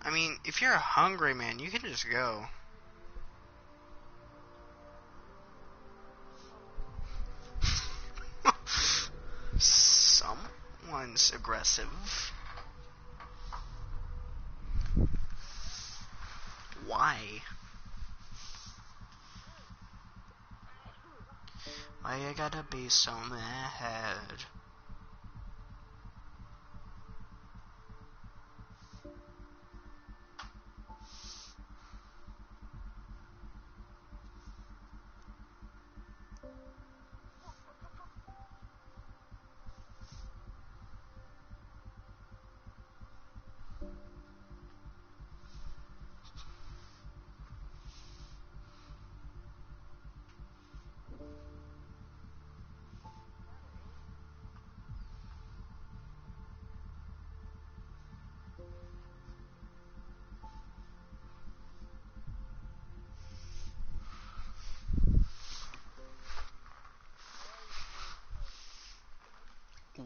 I mean, if you're hungry, man, you can just go. Someone's aggressive. Why? Why you gotta be so mad?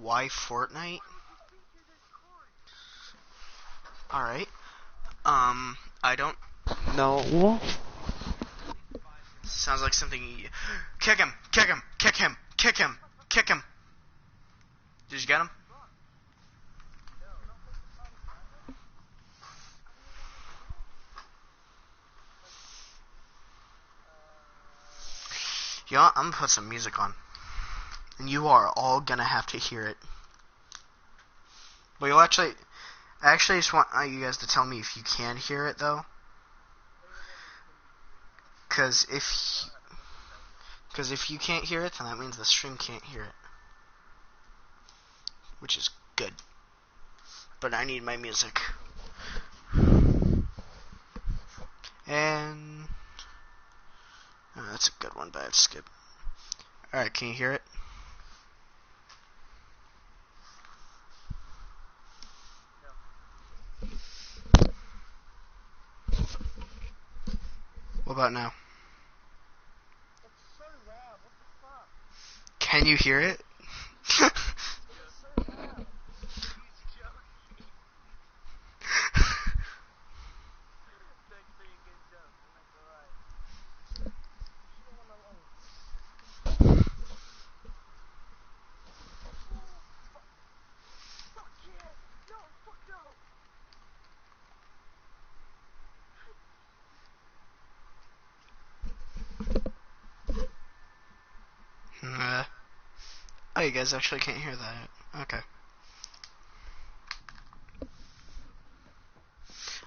Why Fortnite? Alright. I don't know. Sounds like something you... Kick him! Kick him! Kick him! Kick him! Kick him! Did you get him? You know what? I'm gonna put some music on. And you are all gonna have to hear it. But you'll actually... I actually just want you guys to tell me if you can hear it, though. Because if you can't hear it, then that means the stream can't hear it. Which is good. But I need my music. And... oh, that's a good one, but I'd skip. Alright, can you hear it? What about now? It's so loud, what the fuck? Can you hear it? It's so loud. He's joking. Thanks for your good joke, that's alright. You should've won along. Fuck yeah! No, fuck no! Oh, you guys actually can't hear that. Okay.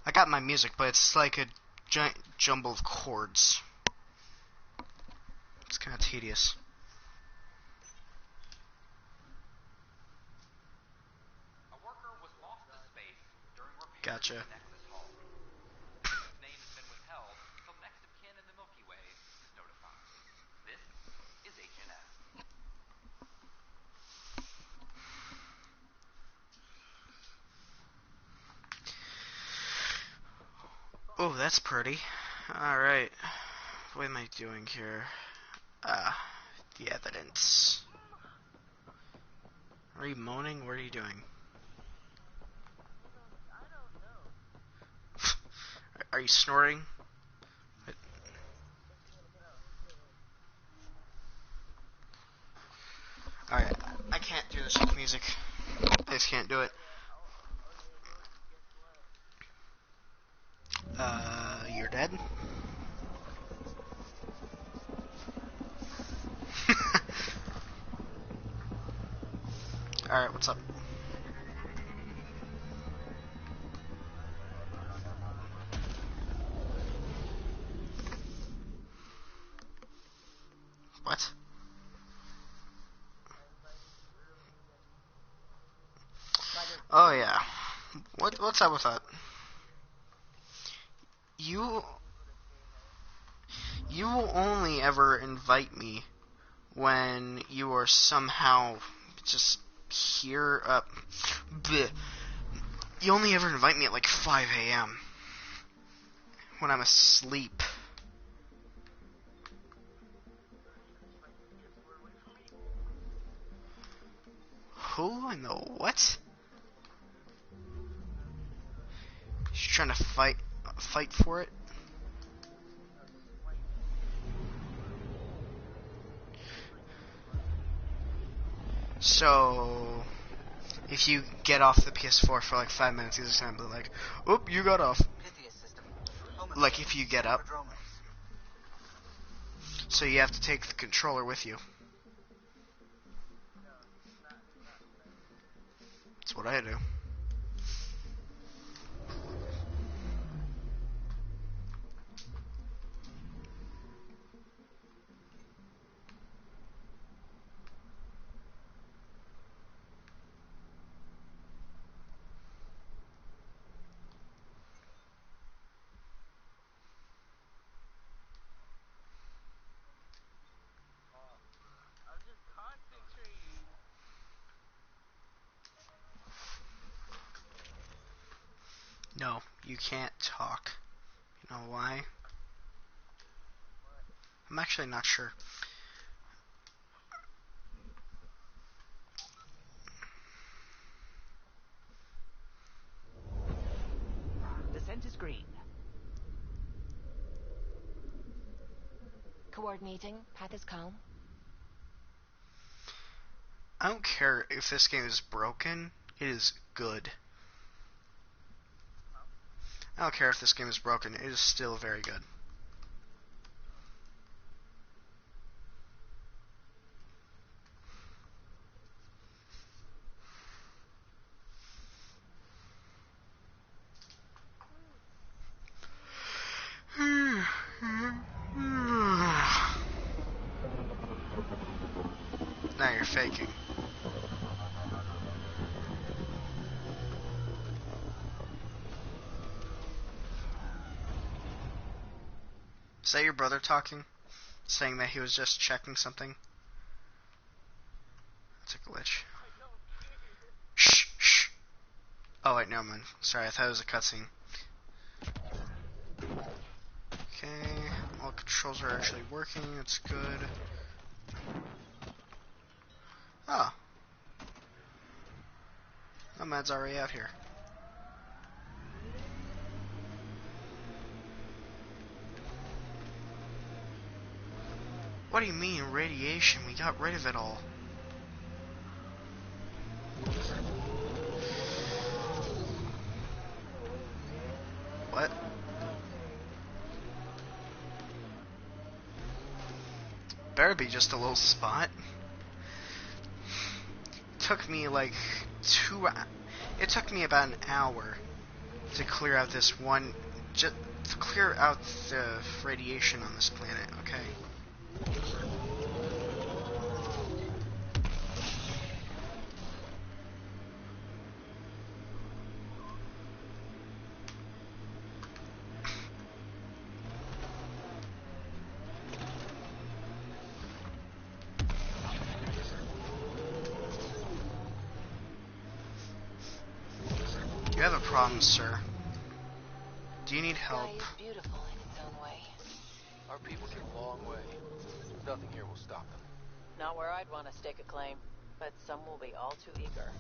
I got my music, but it's like a giant jumble of chords. It's kind of tedious. A worker was lost to space during repairs Gotcha. to the Nexus hull. His name has been withheld until next of kin in the Milky Way is notified. This is HNS. Oh, that's pretty. Alright. What am I doing here? The evidence. Are you moaning? What are you doing? I don't know. Are you snorting? Alright, I can't do this with music. I just can't do it. You're dead? Alright, what's up? What? Oh yeah. What's up with that? You will only ever invite me when you are somehow just here up. Bleh. You only ever invite me at like 5 a.m. when I'm asleep. Who in the what? She's trying to fight for it. So, if you get off the PS4 for like 5 minutes, he's just gonna be like, "Oop, you got off." Like if you get up. So you have to take the controller with you. That's what I do. I'm just concentrating. No, you can't talk. You know why? I'm actually not sure. Descent is green. Coordinating. Path is calm. I don't care if this game is broken. It is good. I don't care if this game is broken. It is still very good. Now you're faking. Is that your brother talking? Saying that he was just checking something? That's a glitch. I don't care. Shh, shh. Oh wait, no man. Sorry, I thought it was a cutscene. Okay, all controls are actually working. That's good. Oh. Nomad's already out here. What do you mean radiation? We got rid of it all. What? Better be just a little spot. Took me like it took me about an hour to clear out this one, just to clear out the radiation on this planet, okay? You have a problem, sir. Do you need help? Sky is beautiful in its own way. Our people came a long way. Nothing here will stop them. Not where I'd want to stake a claim, but some will be all too eager.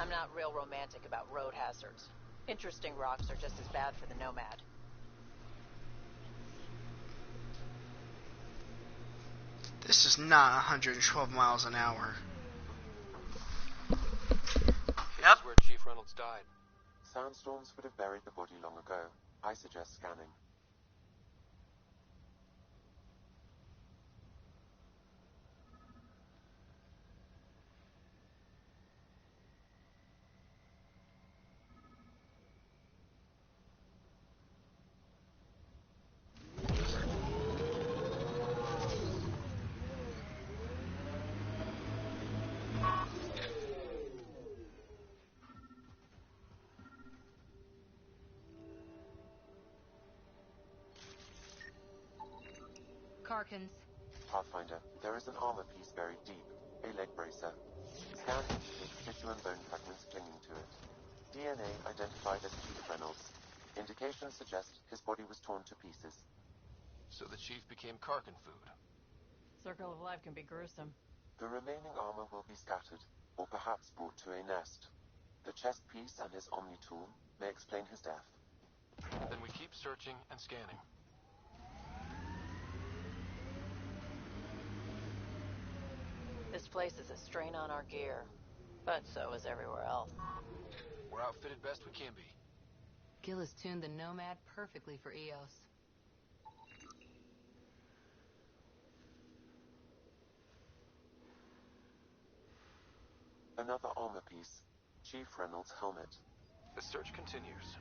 I'm not real romantic about road hazards. Interesting rocks are just as bad for the Nomad. This is not 112 miles an hour. This is where Chief Reynolds died. Sandstorms would have buried the body long ago. I suggest scanning. Karkins. Pathfinder, there is an armor piece buried deep. A leg bracer. Scan indicates tissue and bone fragments clinging to it. DNA identified as Chief Reynolds. Indications suggest his body was torn to pieces. So the chief became Karkin food. Circle of life can be gruesome. The remaining armor will be scattered, or perhaps brought to a nest. The chest piece and his Omni tool may explain his death. Then we keep searching and scanning. This place is a strain on our gear, but so is everywhere else. We're outfitted best we can be. Gil has tuned the Nomad perfectly for EOS. Another armor piece. Chief Reynolds' helmet. The search continues.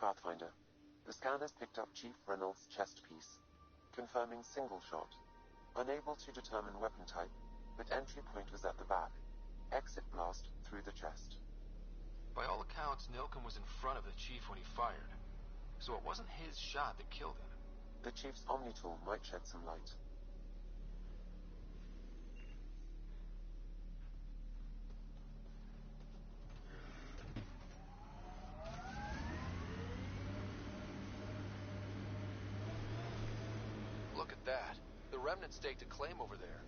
Pathfinder. The scanners picked up Chief Reynolds' chest piece, confirming single shot. Unable to determine weapon type, but entry point was at the back. Exit blast through the chest. By all accounts, Nilkin was in front of the chief when he fired. So it wasn't his shot that killed him. The Chief's Omni tool might shed some light. Look at that. The remnant staked a claim over there.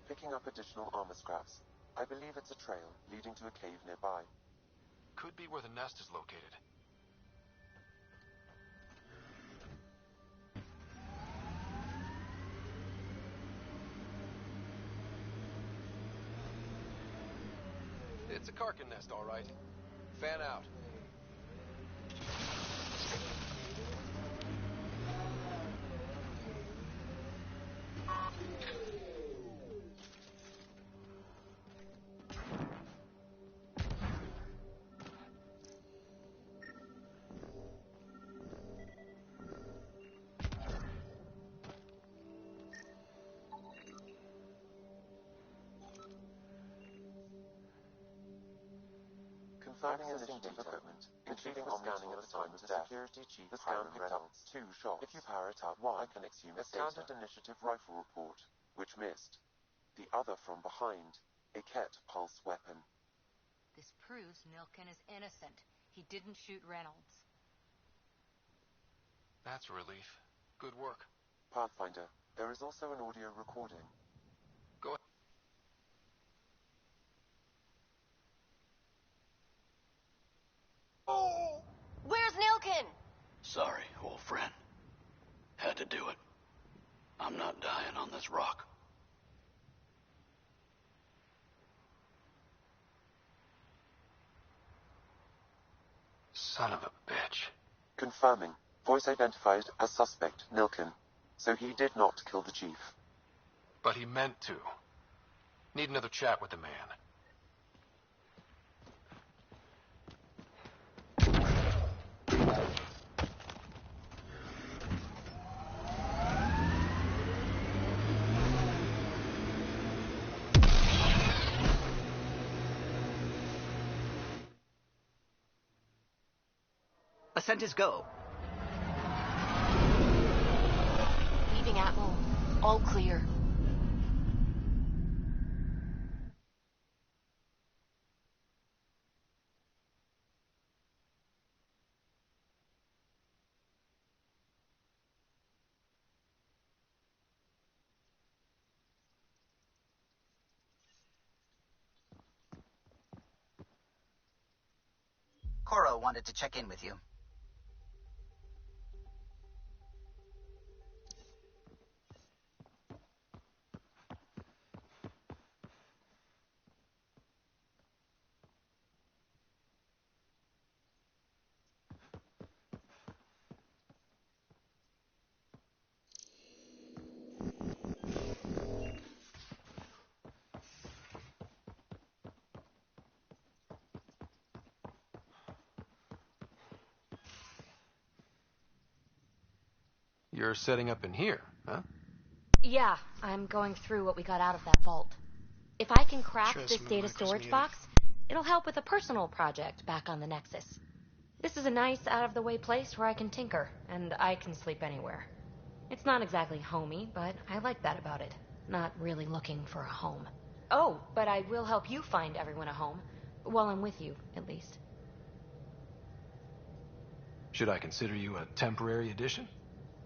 Picking up additional armor scraps. I believe it's a trail leading to a cave nearby. Could be where the nest is located. It's a Karkin nest, all right. Fan out. Confirming existing equipment, including scanning at the time of death. The scan picked up 2 shots. If you power it up, I can exhume a standard initiative rifle report, which missed. The other from behind, a Ket pulse weapon. This proves Nilkin is innocent. He didn't shoot Reynolds. That's a relief. Good work. Pathfinder, there is also an audio recording. Go ahead. Where's Nilkin? Sorry, old friend. Had to do it. I'm not dying on this rock. Son of a bitch. Confirming. Voice identified as suspect, Nilkin. So he did not kill the chief. But he meant to. Need another chat with the man. Ascent is go. Leaving Atmel. All clear. Coro wanted to check in with you. You're setting up in here, huh? Yeah, I'm going through what we got out of that vault. If I can crack Shows this when data Mike was storage muted. box, it'll help with a personal project back on the Nexus. This is a nice, out-of-the-way place where I can tinker, and I can sleep anywhere. It's not exactly homey, but I like that about it. Not really looking for a home. Oh, but I will help you find everyone a home. While I'm with you, at least. Should I consider you a temporary addition?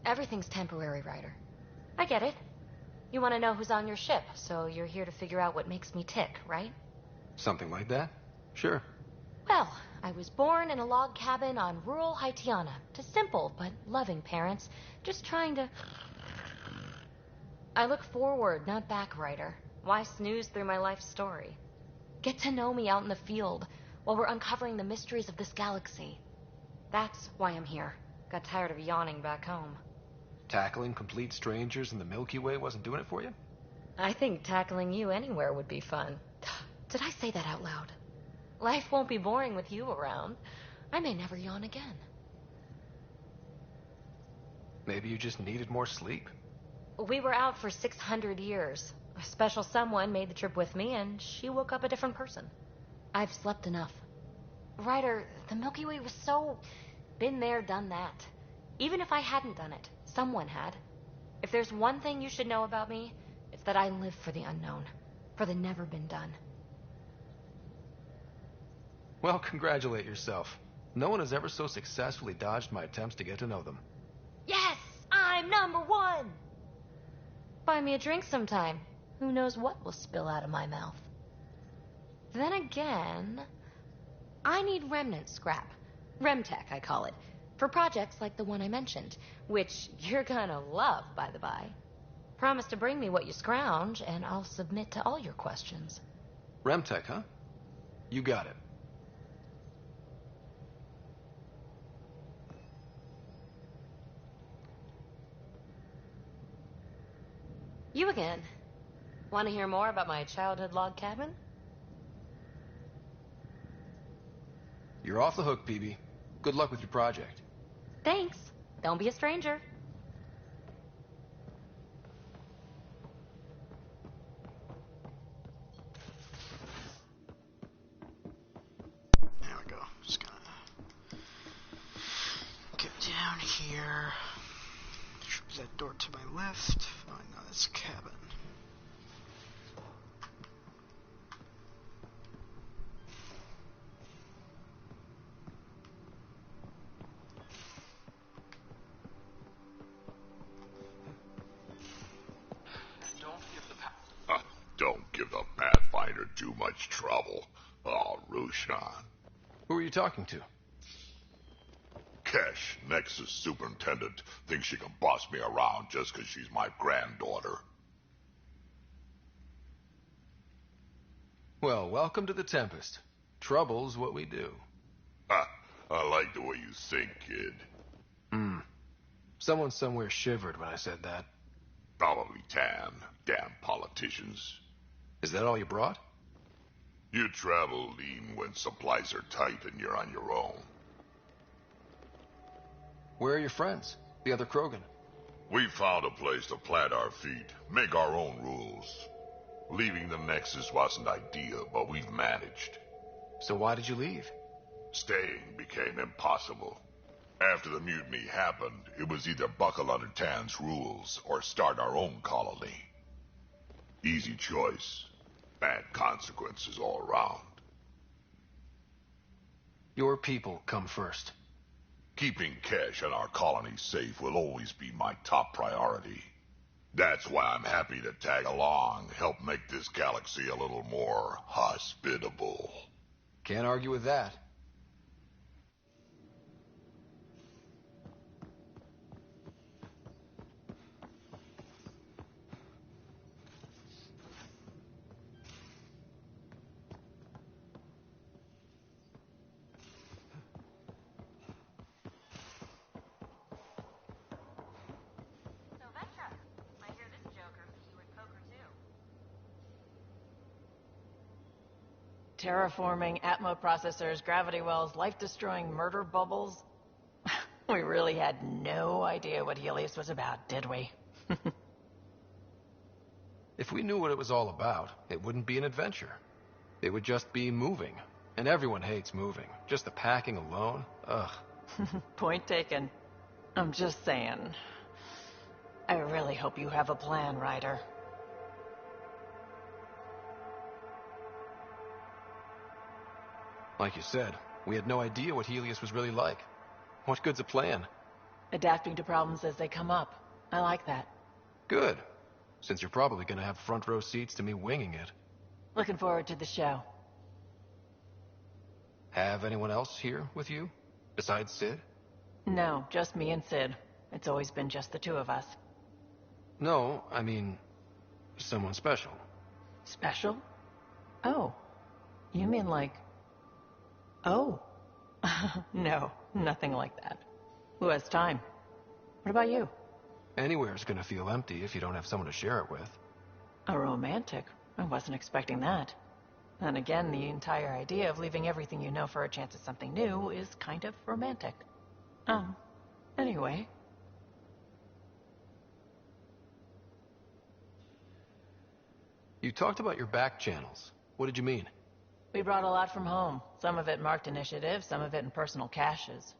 Everything's temporary, Ryder. I get it. You want to know who's on your ship, so you're here to figure out what makes me tick, right? Something like that? Sure. Well, I was born in a log cabin on rural Haitiana to simple but loving parents, just trying to... I look forward, not back, Ryder. Why snooze through my life story? Get to know me out in the field while we're uncovering the mysteries of this galaxy. That's why I'm here. Got tired of yawning back home. Tackling complete strangers in the Milky Way wasn't doing it for you? I think tackling you anywhere would be fun. Did I say that out loud? Life won't be boring with you around. I may never yawn again. Maybe you just needed more sleep. We were out for 600 years. A special someone made the trip with me, and she woke up a different person. I've slept enough. Ryder, the Milky Way was so... been there, done that. Even if I hadn't done it, someone had. If there's one thing you should know about me, it's that I live for the unknown. For the never been done. Well, congratulate yourself. No one has ever so successfully dodged my attempts to get to know them. Yes! I'm #1! Buy me a drink sometime. Who knows what will spill out of my mouth. Then again, I need remnant scrap. Remtech, I call it. For projects like the one I mentioned, which you're gonna love, by the by. Promise to bring me what you scrounge, and I'll submit to all your questions. Remtech, huh? You got it. You again. Want to hear more about my childhood log cabin? You're off the hook, PB. Good luck with your project. Thanks. Don't be a stranger. There we go. Just gonna get down here. Is that door to my left? Oh no, that's cabin. Don't give the Pathfinder too much trouble. Oh, Rushan. Who are you talking to? Kesh, Nexus Superintendent, thinks she can boss me around just 'cause she's my granddaughter. Well, welcome to the Tempest. Trouble's what we do. Ha, I like the way you think, kid. Someone somewhere shivered when I said that. Probably Tan. Damn politicians. Is that all you brought? You travel lean when supplies are tight and you're on your own. Where are your friends? The other Krogan? We found a place to plant our feet, make our own rules. Leaving the Nexus wasn't ideal, but we've managed. So why did you leave? Staying became impossible. After the mutiny happened, it was either buckle under Tan's rules or start our own colony. Easy choice. Bad consequences all around. Your people come first. Keeping Kesh and our colony safe will always be my top priority. That's why I'm happy to tag along, help make this galaxy a little more hospitable. Can't argue with that. Terraforming, Atmo processors, gravity wells, life-destroying murder bubbles. We really had no idea what Helios was about, did we? If we knew what it was all about, it wouldn't be an adventure. It would just be moving. And everyone hates moving. Just the packing alone, ugh. Point taken. I'm just saying. I really hope you have a plan, Ryder. Like you said, we had no idea what Helios was really like. What good's a plan? Adapting to problems as they come up. I like that. Good. Since you're probably gonna have front row seats to me winging it. Looking forward to the show. Have anyone else here with you? Besides Sid? No, just me and Sid. It's always been just the two of us. No, I mean, someone special. Special? Oh. You mean like... Oh. No, nothing like that. Who has time? What about you? Anywhere's gonna feel empty if you don't have someone to share it with. A romantic? I wasn't expecting that. Then again, the entire idea of leaving everything you know for a chance at something new is kind of romantic. Anyway. You talked about your back channels. What did you mean? We brought a lot from home. Some of it marked initiative, some of it in personal caches.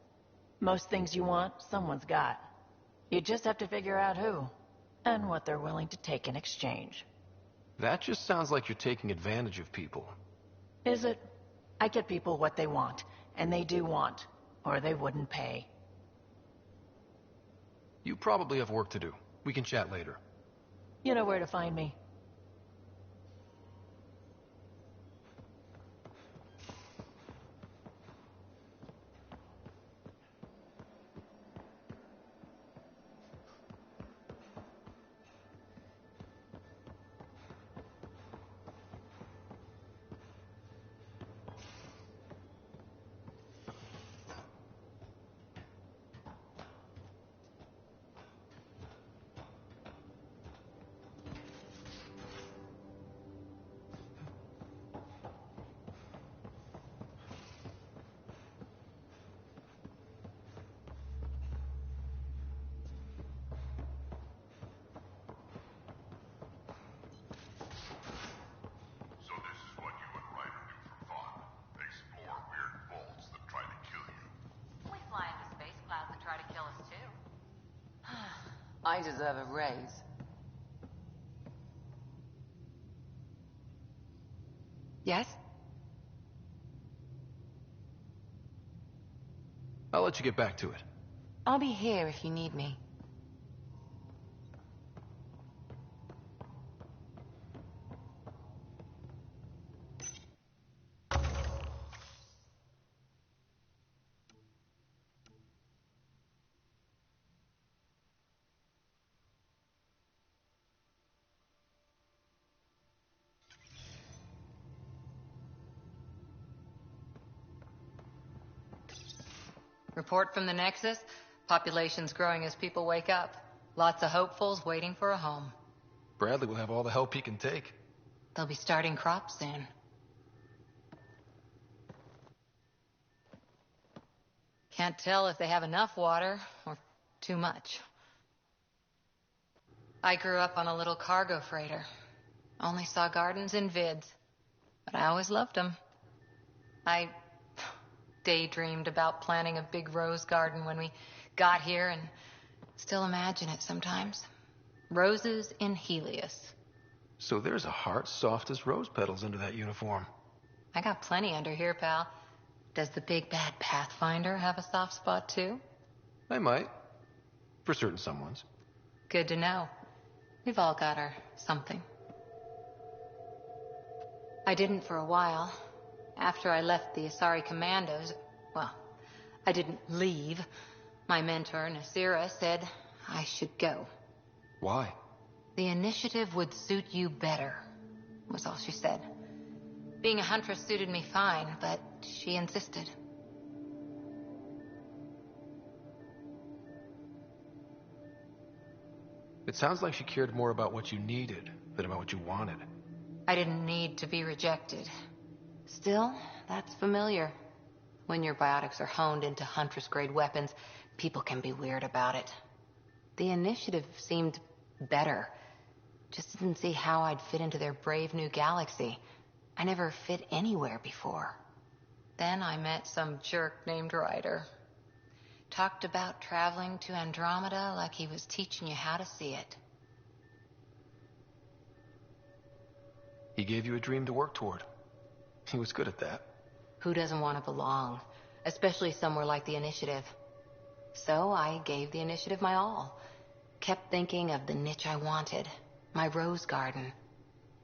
Most things you want, someone's got. You just have to figure out who, and what they're willing to take in exchange. That just sounds like you're taking advantage of people. Is it? I get people what they want, and they do want, or they wouldn't pay. You probably have work to do. We can chat later. You know where to find me. So this is what you and Ryder do for fun. Explore weird vaults that try to kill you. We fly into space clouds that try to kill us too. I deserve a raise. Yes? I'll let you get back to it. I'll be here if you need me. Report from the Nexus. Population's growing as people wake up. Lots of hopefuls waiting for a home. Bradley will have all the help he can take. They'll be starting crops soon. Can't tell if they have enough water or too much. I grew up on a little cargo freighter. Only saw gardens in vids, but I always loved them. I daydreamed about planting a big rose garden when we got here and still imagine it sometimes. Roses in Helios. So there's a heart soft as rose petals under that uniform. I got plenty under here, pal. Does the big bad Pathfinder have a soft spot too? I might. For certain someones. Good to know. We've all got our something. I didn't for a while. After I left the Asari Commandos, well, I didn't leave. My mentor, Nasira, said I should go. Why? The initiative would suit you better, was all she said. Being a huntress suited me fine, but she insisted. It sounds like she cared more about what you needed than about what you wanted. I didn't need to be rejected. Still, that's familiar. When your biotics are honed into huntress-grade weapons, People can be weird about it. The initiative seemed better. Just didn't see how I'd fit into their brave new galaxy. I never fit anywhere before. Then I met some jerk named Ryder. Talked about traveling to Andromeda like he was teaching you how to see it. He gave you a dream to work toward. He was good at that. Who doesn't want to belong? Especially somewhere like the Initiative. So I gave the Initiative my all. Kept thinking of the niche I wanted. My rose garden.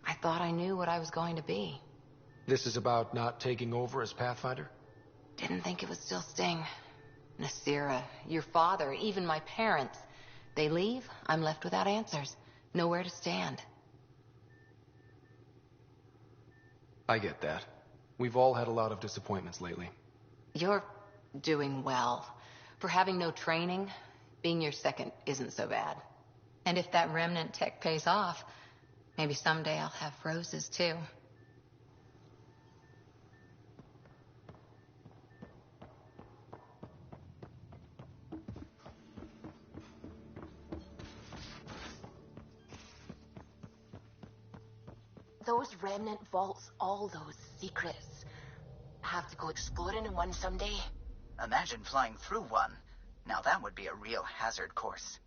I thought I knew what I was going to be. This is about not taking over as Pathfinder? Didn't think it would still sting. Nasira, your father, even my parents. They leave, I'm left without answers. Nowhere to stand. I get that. We've all had a lot of disappointments lately. You're doing well. For having no training, being your second isn't so bad. And if that remnant tech pays off, maybe someday I'll have roses too. Those remnant vaults, all those secrets. Have to go exploring in one someday? Imagine flying through one. Now that would be a real hazard course.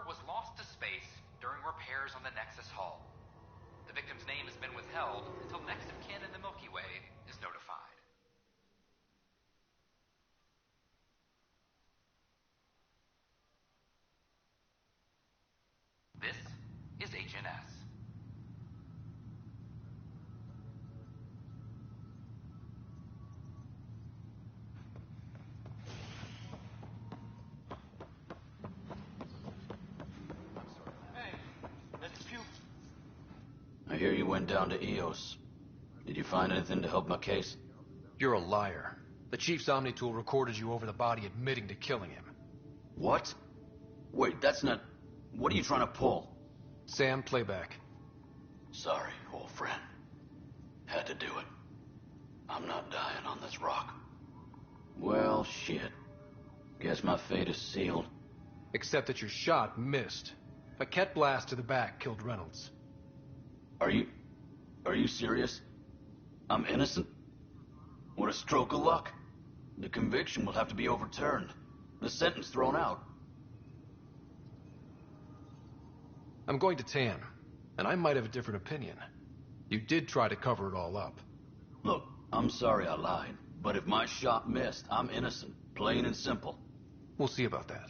Was lost to space during repairs on the Nexus hull. The victim's name has been withheld until next of kin in the Milky Way is notified. This is HNS. I hear you went down to EOS. Did you find anything to help my case? You're a liar. The Chief's Omni-tool recorded you over the body admitting to killing him. What? Wait, that's not... What are you trying to pull? Sam, playback. Sorry, old friend. Had to do it. I'm not dying on this rock. Well, shit. Guess my fate is sealed. Except that your shot missed. A Ket blast to the back killed Reynolds. Are you serious? I'm innocent? What a stroke of luck. The conviction will have to be overturned. The sentence thrown out. I'm going to Tan, and I might have a different opinion. You did try to cover it all up. Look, I'm sorry I lied, but if my shot missed, I'm innocent. Plain and simple. We'll see about that.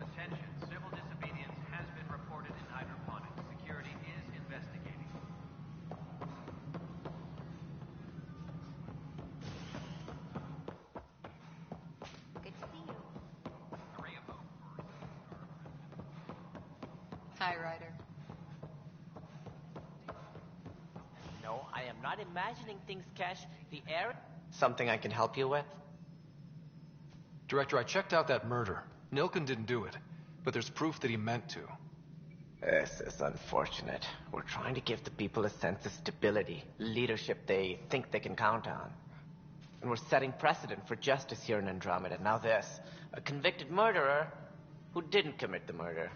Attention, civil disobedience has been reported in hydroponics. Security is investigating. Good to see you. Hi, Ryder. No, I am not imagining things, Cash. The air... Something I can help you with? Director, I checked out that murder. Nilkin didn't do it, but there's proof that he meant to. This is unfortunate. We're trying to give the people a sense of stability, leadership they think they can count on. And we're setting precedent for justice here in Andromeda. Now this, a convicted murderer who didn't commit the murder.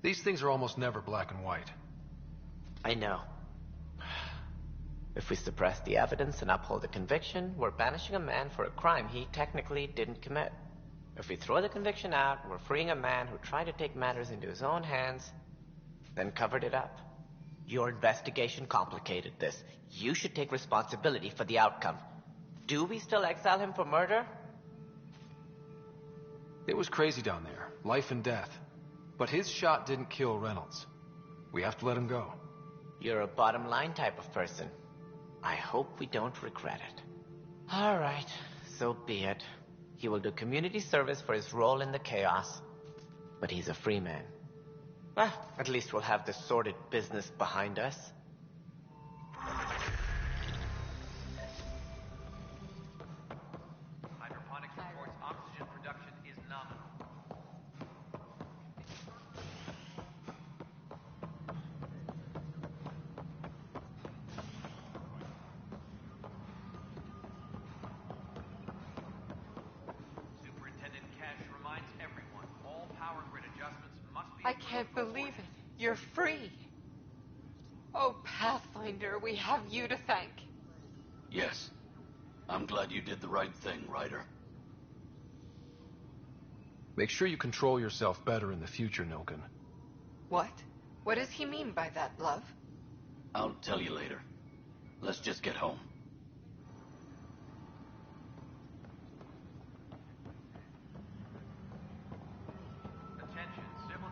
These things are almost never black and white. I know. If we suppress the evidence and uphold the conviction, we're banishing a man for a crime he technically didn't commit. If we throw the conviction out, we're freeing a man who tried to take matters into his own hands, then covered it up. Your investigation complicated this. You should take responsibility for the outcome. Do we still exile him for murder? It was crazy down there. Life and death. But his shot didn't kill Reynolds. We have to let him go. You're a bottom line type of person. I hope we don't regret it. All right, so be it. He will do community service for his role in the chaos. But he's a free man. Well, at least we'll have the sordid business behind us. Hydroponics reports oxygen production is nominal. Superintendent Cash reminds everyone all power grid adjustments must be... I can't believe it. You're free. Oh, Pathfinder, we have you to thank. Yes. I'm glad you did the right thing, Ryder. Make sure you control yourself better in the future, Nilkin. What? What does he mean by that, love? I'll tell you later. Let's just get home. Attention, civil...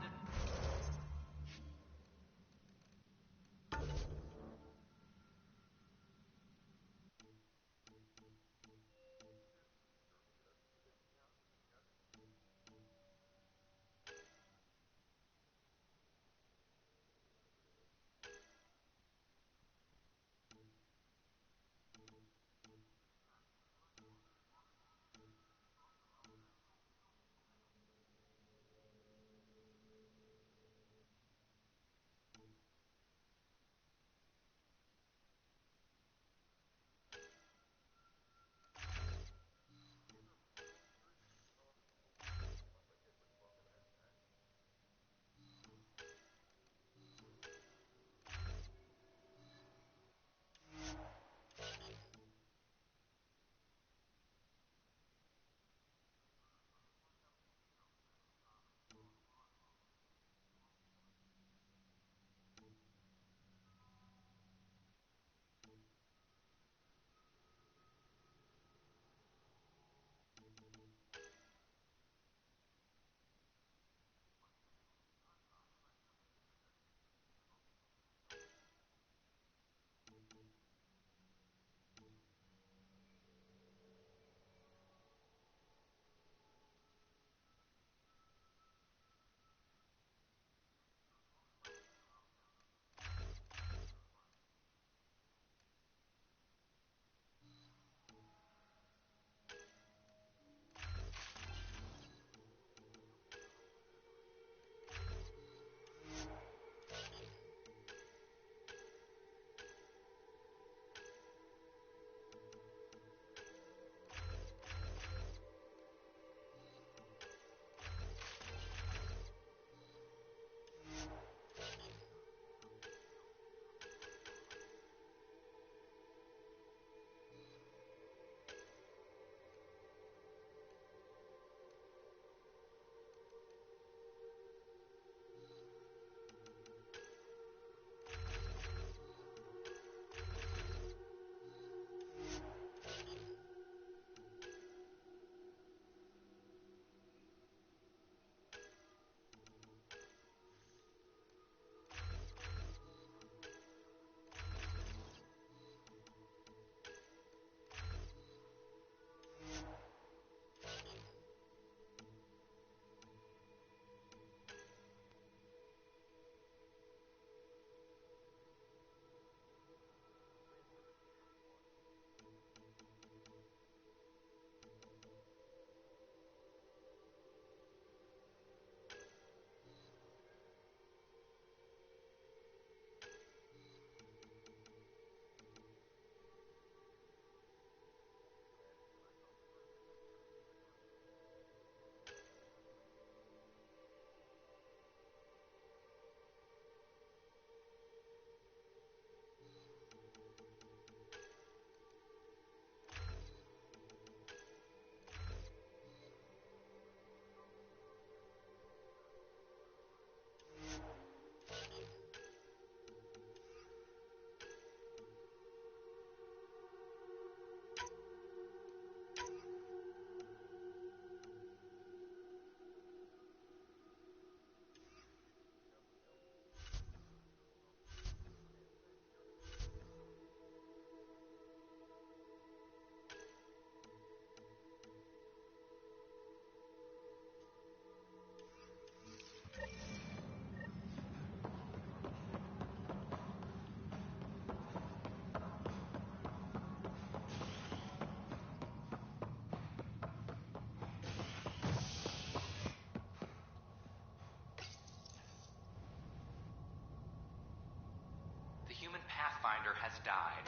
Pathfinder has died.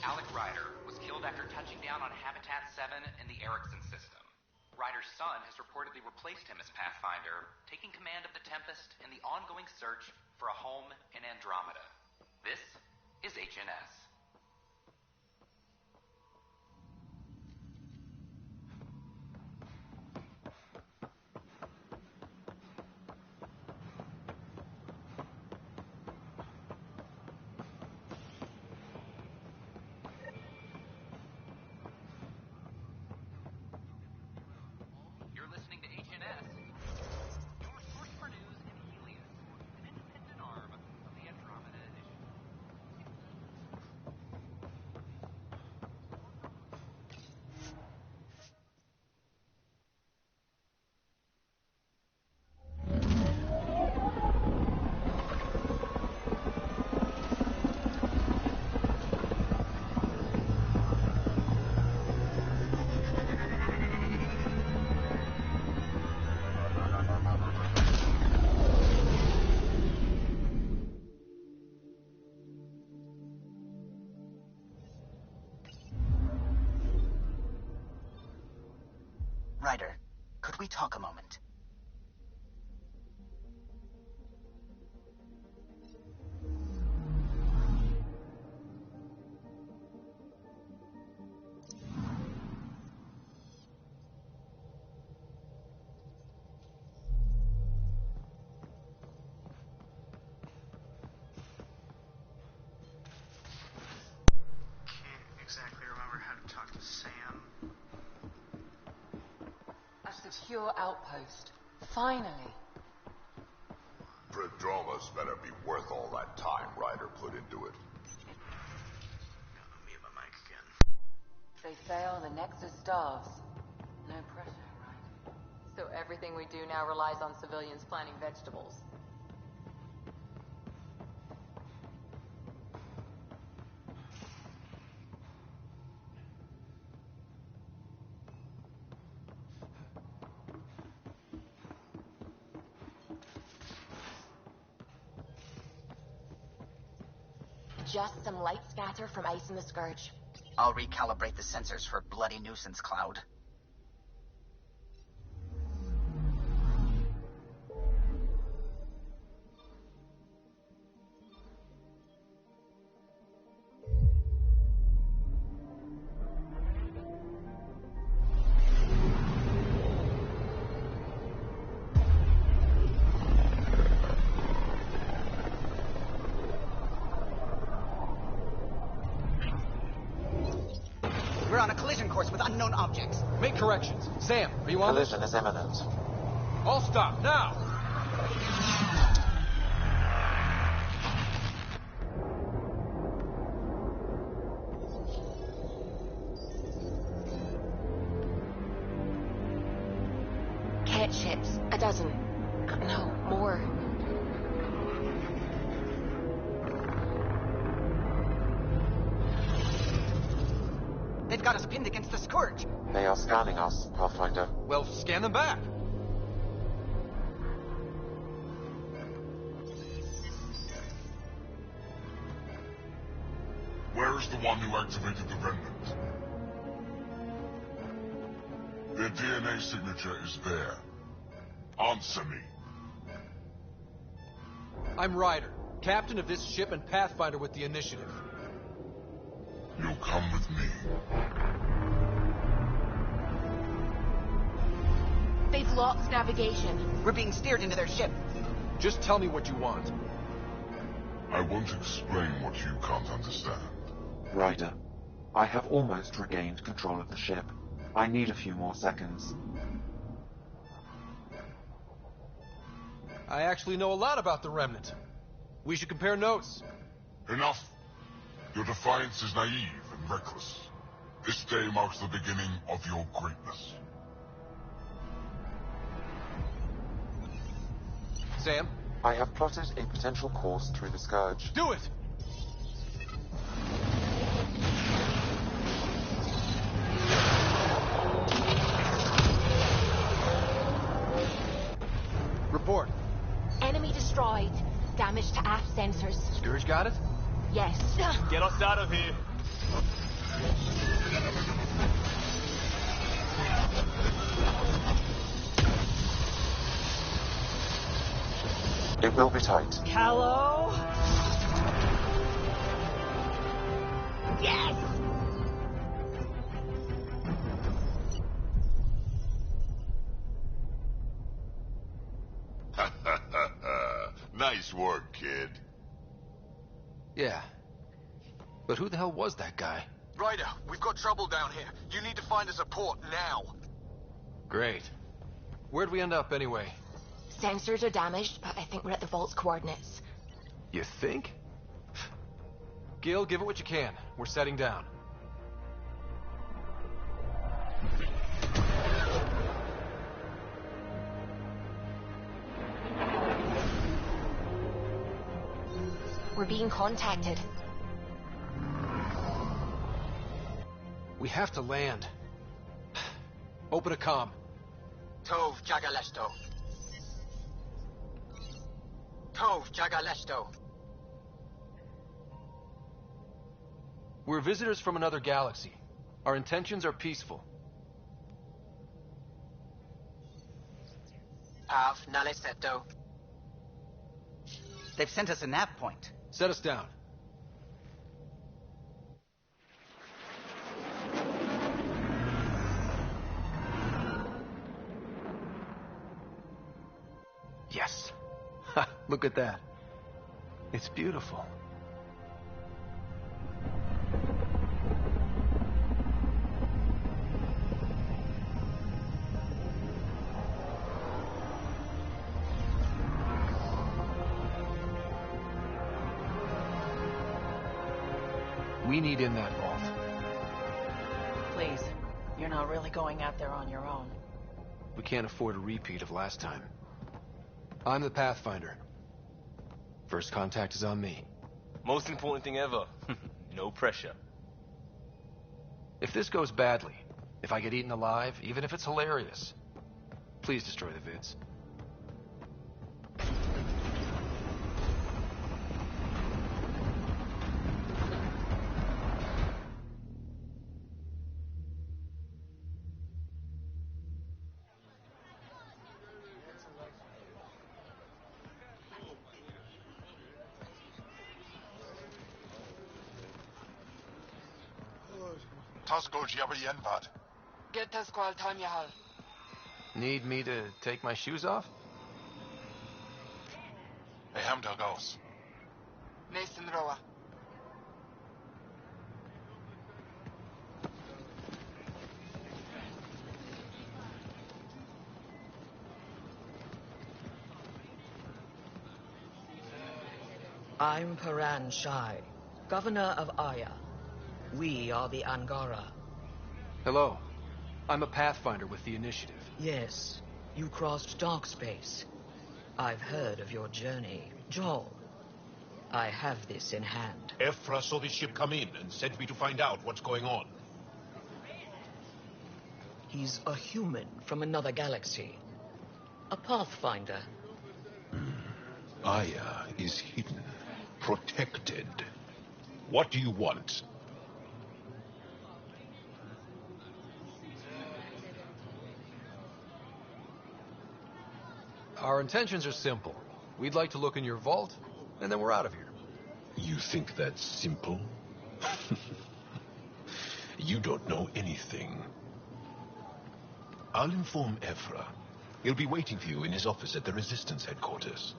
Alec Ryder was killed after touching down on Habitat 7 in the Erickson system. Ryder's son has reportedly replaced him as Pathfinder, taking command of the Tempest in the ongoing search for a home in Andromeda. This is HNS. You're listening to HNS, your source for news in Helios, an independent arm of the Andromeda Initiative. Ryder, could we talk a moment? Can't exactly remember how to talk to Sam. A secure outpost. Finally. Prodromus better be worth all that time Ryder put into it. Gonna mute my mic again. If they fail, the Nexus starves. No pressure, right? So everything we do now relies on civilians planting vegetables. Just some light scatter from ice in the Scourge. I'll recalibrate the sensors for bloody nuisance cloud. We're on a collision course with unknown objects. Make corrections. Sam, are you on this? Collision is imminent. All stop, now! Cat ships. A dozen. No, more. They've got us pinned against the Scourge. They are scanning us, Pathfinder. Well, scan them back. Where is the one who activated the remnant? Their DNA signature is there. Answer me. I'm Ryder, captain of this ship and Pathfinder with the Initiative. You'll come with me. They've lost navigation. We're being steered into their ship. Just tell me what you want. I won't explain what you can't understand. Ryder, I have almost regained control of the ship. I need a few more seconds. I actually know a lot about the Remnant. We should compare notes. Enough. Your defiance is naive and reckless. This day marks the beginning of your greatness. Sam? I have plotted a potential course through the Scourge. Do it! Report. Enemy destroyed. Damage to aft sensors. Scourge got it? Yes. Get us out of here. It will be tight. Hello? Yes! Nice work, kid. Yeah. But who the hell was that guy? Ryder, we've got trouble down here. You need to find us a port now. Great. Where'd we end up anyway? Sensors are damaged, but I think we're at the vault's coordinates. You think? Gil, give it what you can. We're setting down. We're being contacted. We have to land. Open a comm. Tov Jagalesto. Tov Jagalesto. We're visitors from another galaxy. Our intentions are peaceful. Av Naleseto. They've sent us a nav point. Set us down. Yes. Ha, look at that. It's beautiful. We need in that vault. Please, you're not really going out there on your own. We can't afford a repeat of last time. I'm the Pathfinder. First contact is on me. Most important thing ever. No pressure. If this goes badly, if I get eaten alive, even if it's hilarious, please destroy the vids. Tosco Jabayenvat. Get us call Tanyahal. Need me to take my shoes off? Ehamdagos. Mason Roa. I'm Paran Shai, Governor of Aya. We are the Angara. Hello. I'm a Pathfinder with the Initiative. Yes, you crossed dark space. I've heard of your journey. Joel, I have this in hand. Ephra saw this ship come in and sent me to find out what's going on. He's a human from another galaxy. A Pathfinder. Aya is hidden, protected. What do you want? Our intentions are simple. We'd like to look in your vault, and then we're out of here. You think that's simple? You don't know anything. I'll inform Ephra. He'll be waiting for you in his office at the Resistance headquarters.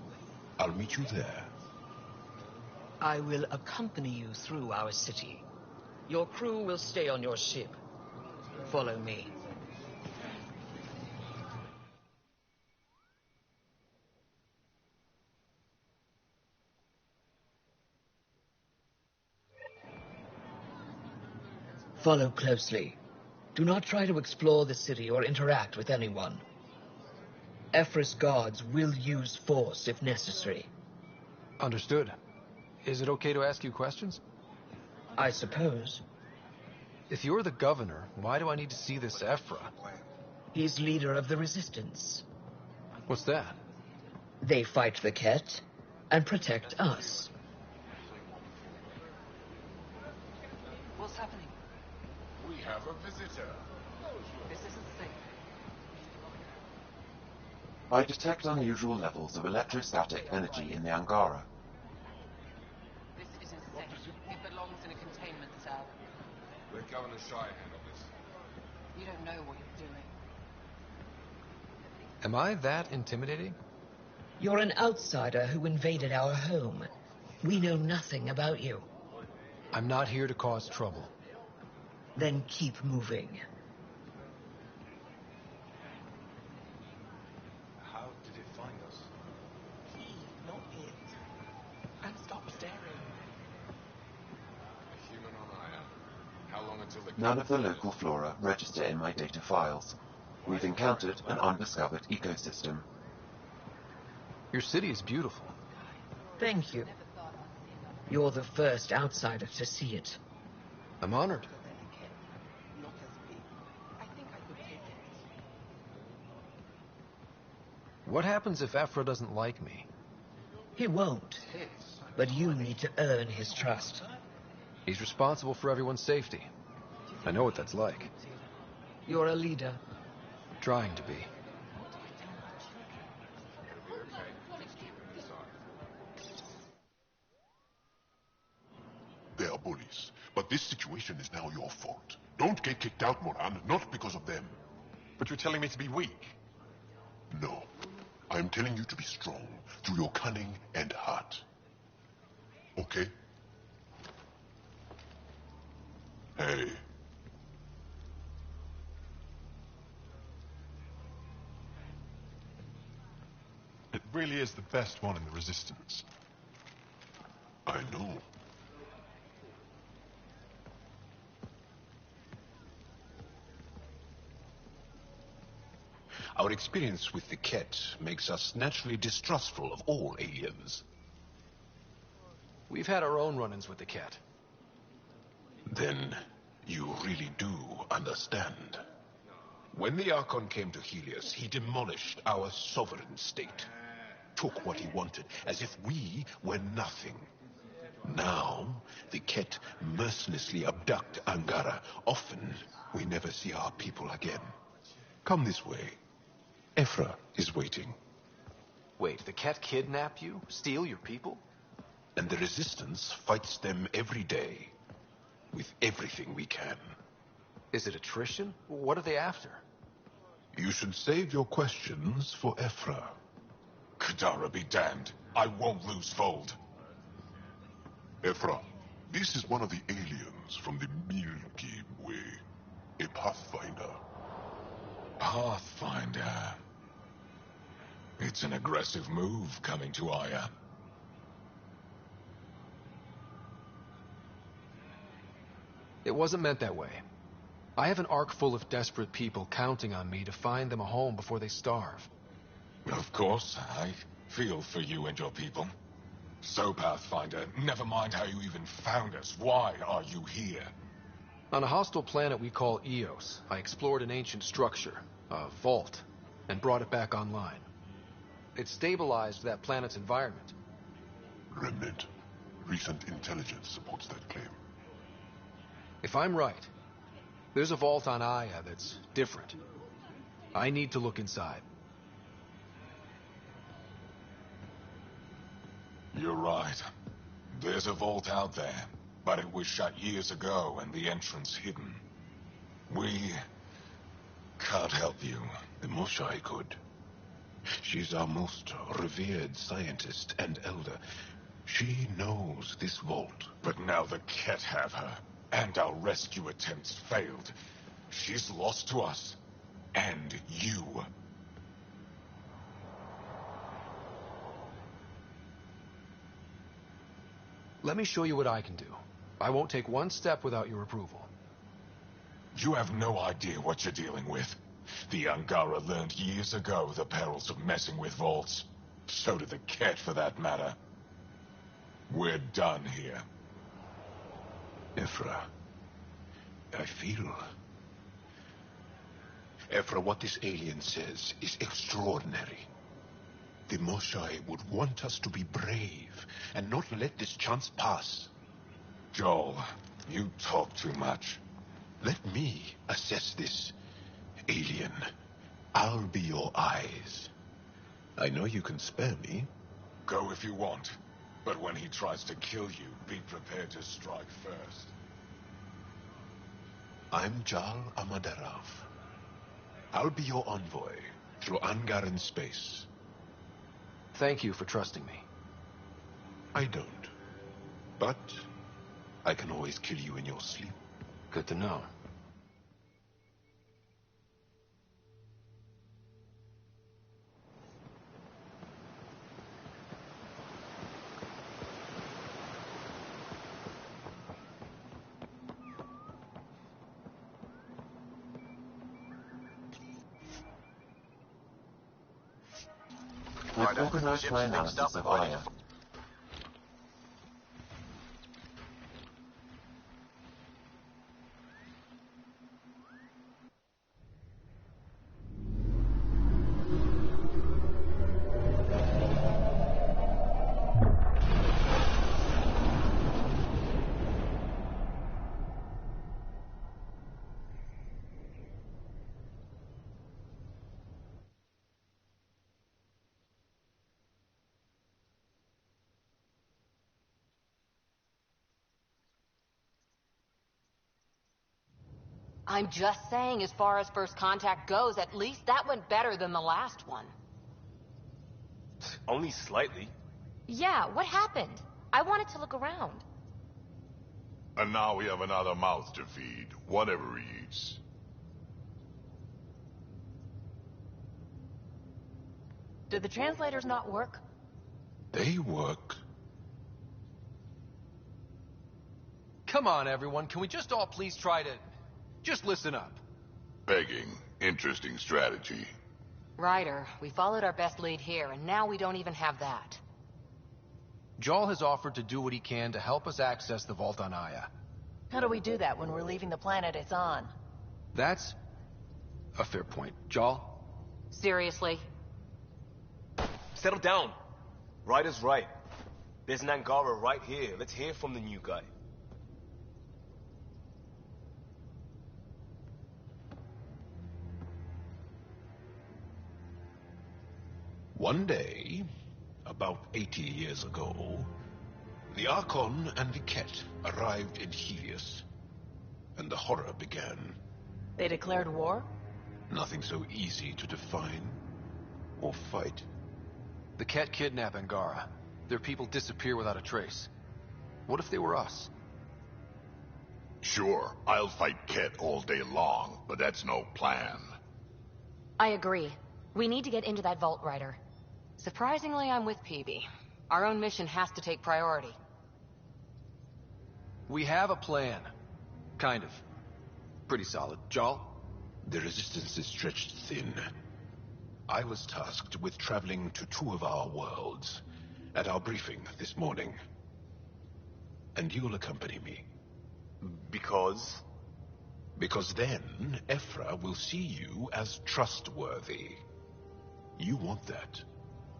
I'll meet you there. I will accompany you through our city. Your crew will stay on your ship. Follow me. Follow closely. Do not try to explore the city or interact with anyone. Ephra's guards will use force if necessary. Understood. Is it okay to ask you questions? I suppose. If you're the governor, why do I need to see this Ephra? He's leader of the Resistance. What's that? They fight the Ket and protect us. happening? We have a visitor. This isn't safe. I detect unusual levels of electrostatic energy in the Angara. This isn't safe. It belongs in a containment cell. Let Governor Shy handle this. You don't know what you're doing. Am I that intimidating? You're an outsider who invaded our home. We know nothing about you. I'm not here to cause trouble. Then keep moving. How did it find us? He, not it. And stop staring. A human on Aya. How long until the... None of the local flora register in my data files. We've encountered an undiscovered ecosystem. Your city is beautiful. Thank you. You're the first outsider to see it. I'm honored. Not as big. I think I could take it. What happens if Ephra doesn't like me? He won't. But you need to earn his trust. He's responsible for everyone's safety. I know what that's like. You're a leader. Trying to be. They are bullies, but this situation is now your fault. Don't get kicked out, Moran, not because of them. But you're telling me to be weak. No. I'm telling you to be strong through your cunning and heart. Okay? Hey. It really is the best one in the Resistance. I know. Our experience with the Ket makes us naturally distrustful of all aliens. We've had our own run-ins with the cat. Then you really do understand. When the Archon came to Helios, he demolished our sovereign state. Took what he wanted, as if we were nothing. Now, the Ket mercilessly abduct Angara. Often, we never see our people again. Come this way. Ephra is waiting. Wait, the cat kidnap you? Steal your people? And the Resistance fights them every day. With everything we can. Is it attrition? What are they after? You should save your questions for Ephra. Kadara be damned. I won't lose Fold. Ephra, this is one of the aliens from the Milky Way. A Pathfinder. Pathfinder. It's an aggressive move coming to Aya. It wasn't meant that way. I have an ark full of desperate people counting on me to find them a home before they starve. Of course, I feel for you and your people. So, Pathfinder, never mind how you even found us. Why are you here? On a hostile planet we call Eos, I explored an ancient structure, a vault, and brought it back online. It stabilized that planet's environment. Remnant. Recent intelligence supports that claim. If I'm right, there's a vault on Aya that's different. I need to look inside. You're right. There's a vault out there, but it was shut years ago and the entrance hidden. We can't help you. The Moshai could. She's our most revered scientist and elder. She knows this vault. But now the Ket have her, and our rescue attempts failed. She's lost to us, and you. Let me show you what I can do. I won't take one step without your approval. You have no idea what you're dealing with. The Angara learned years ago the perils of messing with vaults. So did the Ket, for that matter. We're done here. Ephra, I feel... Ephra, what this alien says is extraordinary. The Moshai would want us to be brave and not let this chance pass. Joel, You talk too much. Let me assess this, alien. I'll be your eyes. I know you can spare me. Go if you want. But when he tries to kill you, be prepared to strike first. I'm Jal Amaderov. I'll be your envoy through Angaran space. Thank you for trusting me. I don't. But I can always kill you in your sleep. Good to know. With organized my analysis of Aya. I'm just saying, as far as first contact goes, at least that went better than the last one. Only slightly. Yeah, what happened? I wanted to look around. And now we have another mouth to feed, whatever he eats. Did the translators not work? They work. Come on, everyone. Can we just all please try to... just listen up? Begging. Interesting strategy. Ryder, we followed our best lead here, and now we don't even have that. Jal has offered to do what he can to help us access the vault on Aya. How do we do that when we're leaving the planet it's on? That's a fair point. Jal? Seriously? Settle down. Ryder's right. There's an Angara right here. Let's hear from the new guy. One day, about 80 years ago, the Archon and the Ket arrived in Helios, and the horror began. They declared war? Nothing so easy to define or fight. The Ket kidnap Angara. Their people disappear without a trace. What if they were us? Sure, I'll fight Ket all day long, but that's no plan. I agree. We need to get into that vault, Ryder. Surprisingly, I'm with PB. Our own mission has to take priority. We have a plan. Kind of. Pretty solid. Jal? The resistance is stretched thin. I was tasked with traveling to two of our worlds at our briefing this morning. And you'll accompany me. Because? Because then Ephra will see you as trustworthy. You want that.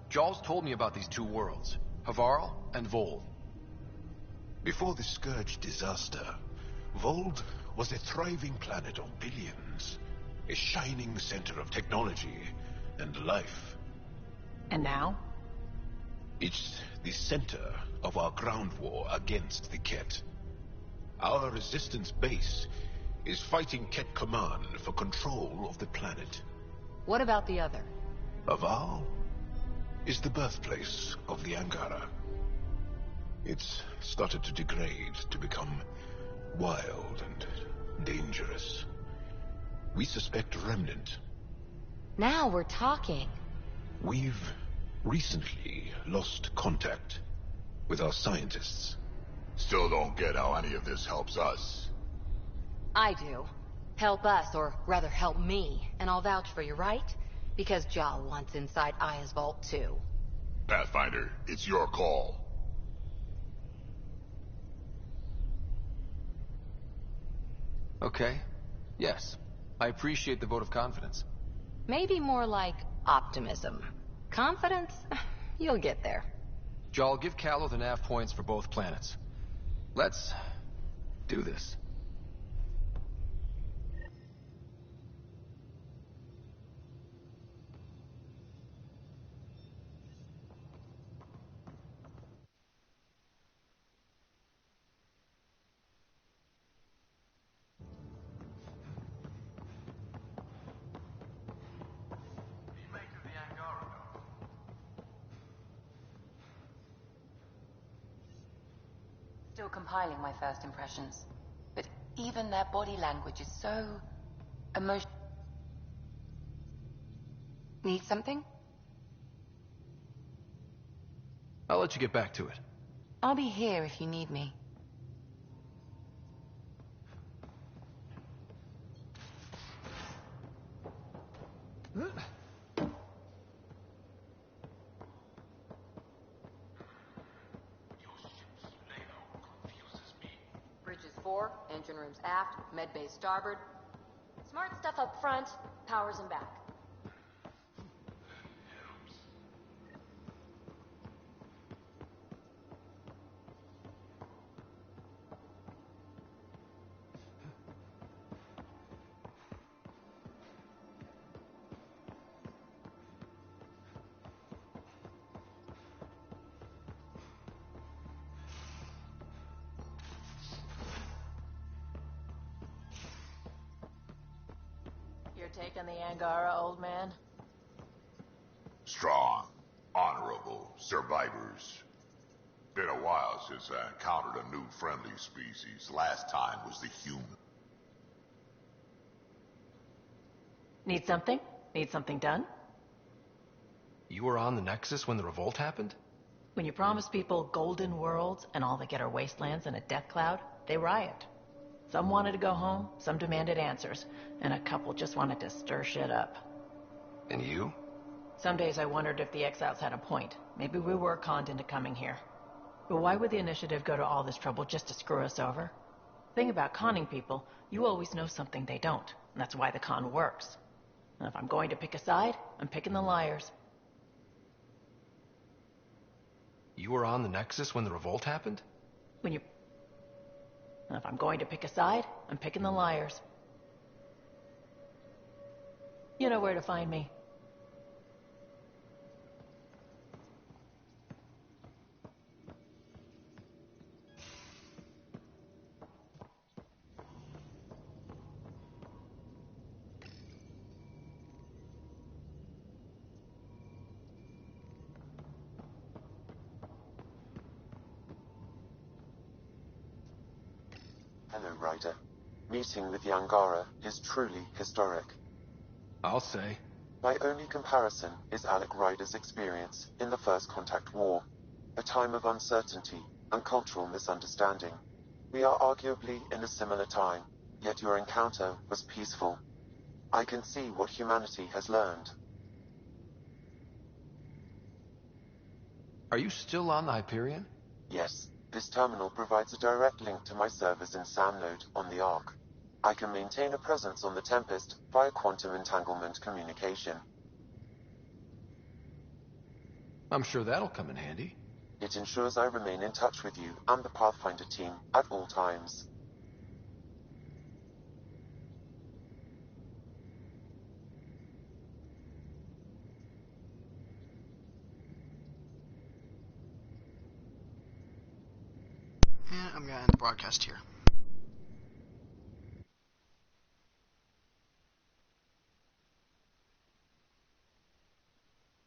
Jal's told me about these two worlds, Havarl and Vold. Before the Scourge disaster, Vold was a thriving planet of billions, a shining center of technology and life. And now? It's the center of our ground war against the Ket. Our resistance base is fighting Ket Command for control of the planet. What about the other? Havarl is the birthplace of the Angara. It's started to degrade, to become wild and dangerous. We suspect a remnant. Now we're talking. We've recently lost contact with our scientists. Still don't get how any of this helps us. I do. Help us, or rather help me, and I'll vouch for you, right? Because Jal wants inside Aya's vault, too. Pathfinder, it's your call. Okay. Yes. I appreciate the vote of confidence. Maybe more like optimism. Confidence? You'll get there. Jal, give Callow the nav points for both planets. Let's do this. Still compiling my first impressions. But even their body language is so emotional. Need something? I'll let you get back to it. I'll be here if you need me. Bridges 4, engine rooms aft, med bay starboard. Smart stuff up front, powers in back. You're taking the Angara, old man? Strong, honorable survivors. Been a while since I encountered a new friendly species. Last time was the human. Need something? Need something done? You were on the Nexus when the revolt happened? When you promise people golden worlds and all they get are wastelands and a death cloud, they riot. Some wanted to go home, some demanded answers, and a couple just wanted to stir shit up. And you? Some days I wondered if the exiles had a point. Maybe we were conned into coming here. But why would the Initiative go to all this trouble just to screw us over? Thing about conning people, you always know something they don't, and that's why the con works. And if I'm going to pick a side, I'm picking the liars. You were on the Nexus when the revolt happened? And if I'm going to pick a side, I'm picking the liars. You know where to find me. Hello, Ryder. Meeting with the Angara is truly historic. I'll say. My only comparison is Alec Ryder's experience in the First Contact War, a time of uncertainty and cultural misunderstanding. We are arguably in a similar time, yet your encounter was peaceful. I can see what humanity has learned. Are you still on the Hyperion? Yes, this terminal provides a direct link to my servers in SamNode on the Ark. I can maintain a presence on the Tempest via quantum entanglement communication. I'm sure that'll come in handy. It ensures I remain in touch with you and the Pathfinder team at all times. Yeah, I'm gonna end the broadcast here.